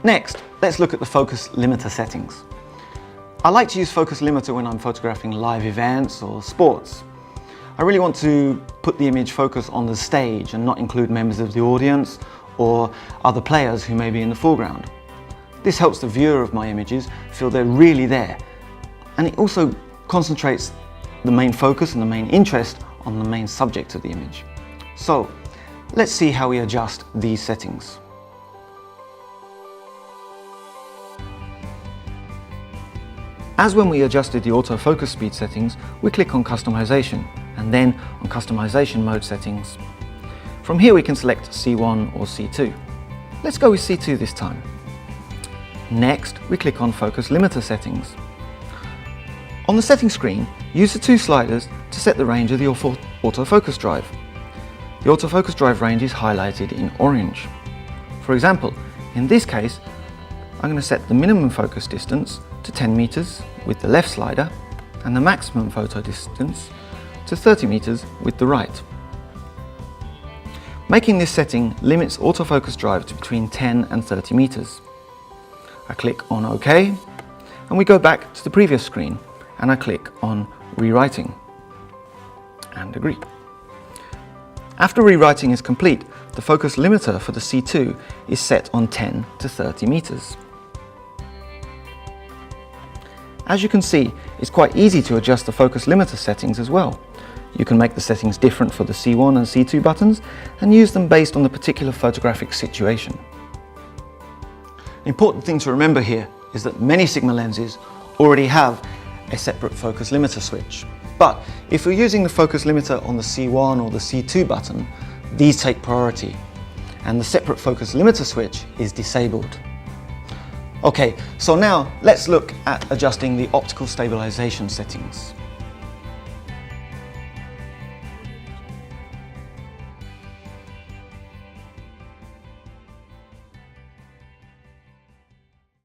Next, let's look at the focus limiter settings. I like to use focus limiter when I'm photographing live events or sports. I really want to put the image focus on the stage and not include members of the audience or other players who may be in the foreground. This helps the viewer of my images feel they're really there, and it also concentrates the main focus and the main interest on the main subject of the image. So let's see how we adjust these settings. As when we adjusted the autofocus speed settings, we click on Customization and then on Customization Mode Settings. From here we can select C1 or C2. Let's go with C2 this time. Next, we click on Focus Limiter Settings. On the settings screen, use the two sliders to set the range of the autofocus drive. The autofocus drive range is highlighted in orange. For example, in this case, I'm going to set the minimum focus distance to 10 meters with the left slider and the maximum photo distance to 30 meters with the right. Making this setting limits autofocus drive to between 10 and 30 meters. I click on OK, and we go back to the previous screen, and I click on Rewriting and agree. After rewriting is complete, the focus limiter for the C2 is set on 10 to 30 meters. As you can see, it's quite easy to adjust the focus limiter settings as well. You can make the settings different for the C1 and C2 buttons and use them based on the particular photographic situation. The important thing to remember here is that many Sigma lenses already have a separate focus limiter switch. But if you're using the focus limiter on the C1 or the C2 button, these take priority, and the separate focus limiter switch is disabled. Okay, so now let's look at adjusting the optical stabilization settings.